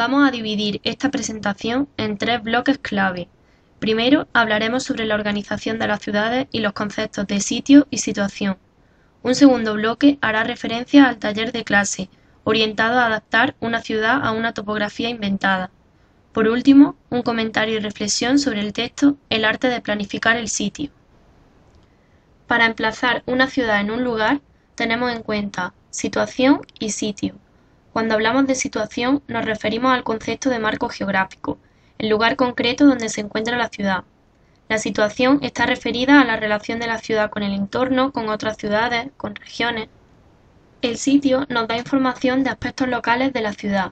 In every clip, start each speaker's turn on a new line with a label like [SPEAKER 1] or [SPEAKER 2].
[SPEAKER 1] Vamos a dividir esta presentación en tres bloques clave. Primero, hablaremos sobre la organización de las ciudades y los conceptos de sitio y situación. Un segundo bloque hará referencia al taller de clase, orientado a adaptar una ciudad a una topografía inventada. Por último, un comentario y reflexión sobre el texto El arte de planificar el sitio. Para emplazar una ciudad en un lugar, tenemos en cuenta situación y sitio. Cuando hablamos de situación, nos referimos al concepto de marco geográfico, el lugar concreto donde se encuentra la ciudad. La situación está referida a la relación de la ciudad con el entorno, con otras ciudades, con regiones. El sitio nos da información de aspectos locales de la ciudad.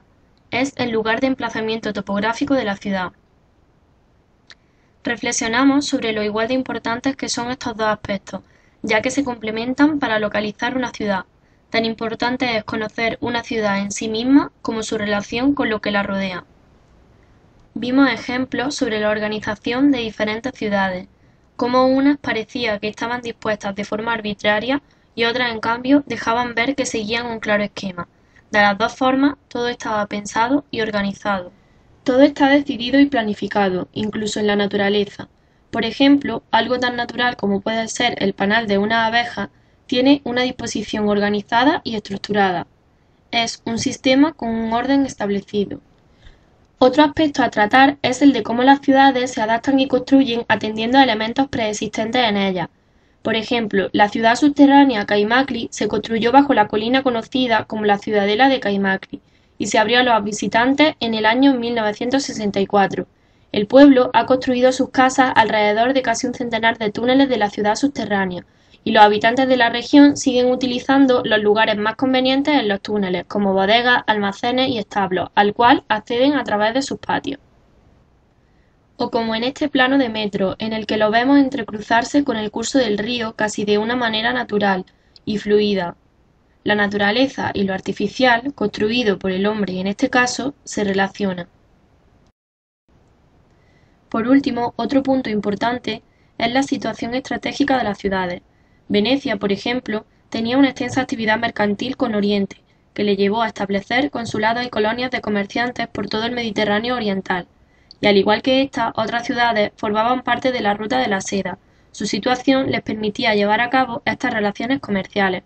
[SPEAKER 1] Es el lugar de emplazamiento topográfico de la ciudad. Reflexionamos sobre lo igual de importantes que son estos dos aspectos, ya que se complementan para localizar una ciudad. Tan importante es conocer una ciudad en sí misma como su relación con lo que la rodea. Vimos ejemplos sobre la organización de diferentes ciudades, cómo unas parecía que estaban dispuestas de forma arbitraria y otras en cambio dejaban ver que seguían un claro esquema. De las dos formas, todo estaba pensado y organizado. Todo está decidido y planificado, incluso en la naturaleza. Por ejemplo, algo tan natural como puede ser el panal de una abeja, tiene una disposición organizada y estructurada. Es un sistema con un orden establecido. Otro aspecto a tratar es el de cómo las ciudades se adaptan y construyen atendiendo a elementos preexistentes en ellas. Por ejemplo, la ciudad subterránea Caimakli se construyó bajo la colina conocida como la Ciudadela de Caimakli y se abrió a los visitantes en el año 1964. El pueblo ha construido sus casas alrededor de casi un centenar de túneles de la ciudad subterránea, y los habitantes de la región siguen utilizando los lugares más convenientes en los túneles, como bodegas, almacenes y establos, al cual acceden a través de sus patios. O como en este plano de metro, en el que lo vemos entrecruzarse con el curso del río casi de una manera natural y fluida. La naturaleza y lo artificial, construido por el hombre en este caso, se relacionan. Por último, otro punto importante es la situación estratégica de las ciudades. Venecia, por ejemplo, tenía una extensa actividad mercantil con Oriente, que le llevó a establecer consulados y colonias de comerciantes por todo el Mediterráneo oriental, y al igual que estas, otras ciudades formaban parte de la ruta de la seda. Su situación les permitía llevar a cabo estas relaciones comerciales.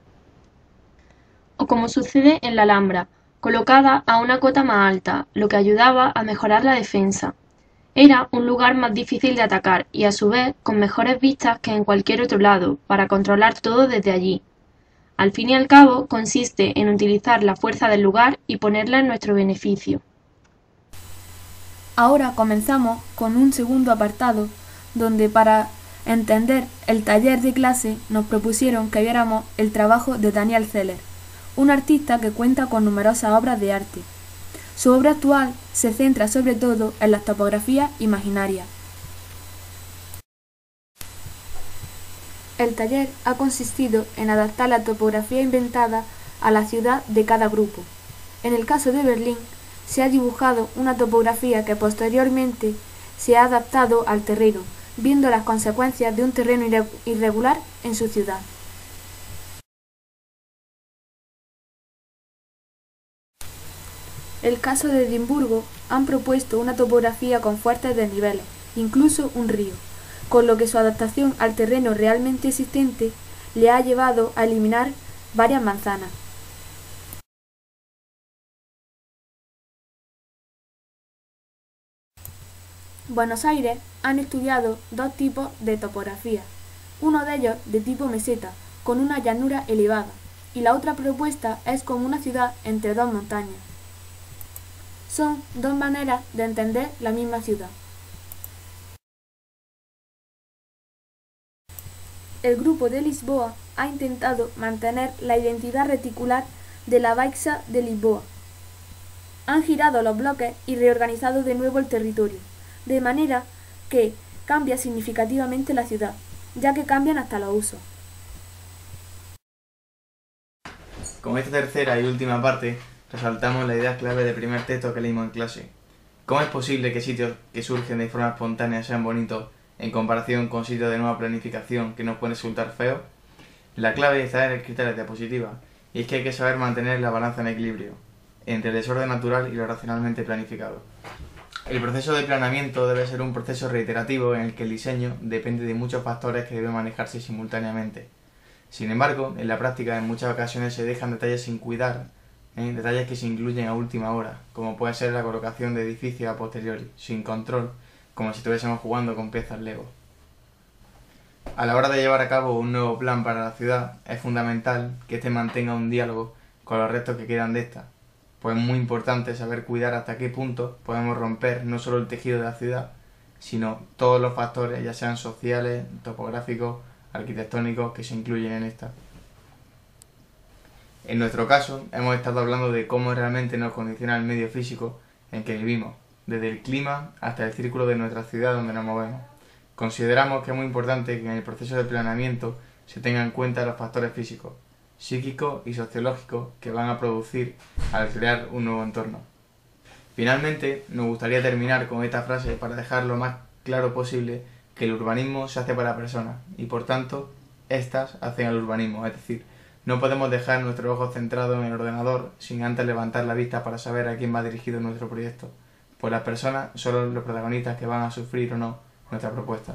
[SPEAKER 1] O como sucede en la Alhambra, colocada a una cota más alta, lo que ayudaba a mejorar la defensa. Era un lugar más difícil de atacar y a su vez con mejores vistas que en cualquier otro lado, para controlar todo desde allí. Al fin y al cabo, consiste en utilizar la fuerza del lugar y ponerla en nuestro beneficio.
[SPEAKER 2] Ahora comenzamos con un segundo apartado, donde para entender el taller de clase nos propusieron que viéramos el trabajo de Daniel Zeller, un artista que cuenta con numerosas obras de arte. Su obra actual se centra sobre todo en las topografías imaginarias. El taller ha consistido en adaptar la topografía inventada a la ciudad de cada grupo. En el caso de Berlín, se ha dibujado una topografía que posteriormente se ha adaptado al terreno, viendo las consecuencias de un terreno irregular en su ciudad. El caso de Edimburgo han propuesto una topografía con fuertes desniveles, incluso un río, con lo que su adaptación al terreno realmente existente le ha llevado a eliminar varias manzanas. Buenos Aires han estudiado dos tipos de topografía, uno de ellos de tipo meseta, con una llanura elevada, y la otra propuesta es como una ciudad entre dos montañas. Son dos maneras de entender la misma ciudad. El grupo de Lisboa ha intentado mantener la identidad reticular de la Baixa de Lisboa. Han girado los bloques y reorganizado de nuevo el territorio, de manera que cambia significativamente la ciudad, ya que cambian hasta los usos.
[SPEAKER 3] Con esta tercera y última parte, resaltamos la idea clave del primer texto que leímos en clase. ¿Cómo es posible que sitios que surgen de forma espontánea sean bonitos en comparación con sitios de nueva planificación que nos pueden resultar feos? La clave está en el criterio de diapositiva, y es que hay que saber mantener la balanza en equilibrio. entre el desorden natural y lo racionalmente planificado. El proceso de planeamiento debe ser un proceso reiterativo en el que el diseño depende de muchos factores que deben manejarse simultáneamente. Sin embargo, en la práctica en muchas ocasiones se dejan detalles sin cuidar, detalles que se incluyen a última hora, como puede ser la colocación de edificios a posteriori, sin control, como si estuviésemos jugando con piezas Lego. A la hora de llevar a cabo un nuevo plan para la ciudad, es fundamental que éste mantenga un diálogo con los restos que quedan de esta, pues es muy importante saber cuidar hasta qué punto podemos romper no solo el tejido de la ciudad, sino todos los factores, ya sean sociales, topográficos, arquitectónicos, que se incluyen en esta. En nuestro caso, hemos estado hablando de cómo realmente nos condiciona el medio físico en que vivimos, desde el clima hasta el círculo de nuestra ciudad donde nos movemos. Consideramos que es muy importante que en el proceso de planeamiento se tengan en cuenta los factores físicos, psíquicos y sociológicos que van a producir al crear un nuevo entorno. Finalmente, nos gustaría terminar con esta frase para dejar lo más claro posible que el urbanismo se hace para personas y por tanto, éstas hacen al urbanismo, es decir, no podemos dejar nuestros ojos centrados en el ordenador sin antes levantar la vista para saber a quién va dirigido nuestro proyecto, pues las personas son los protagonistas que van a sufrir o no nuestra propuesta.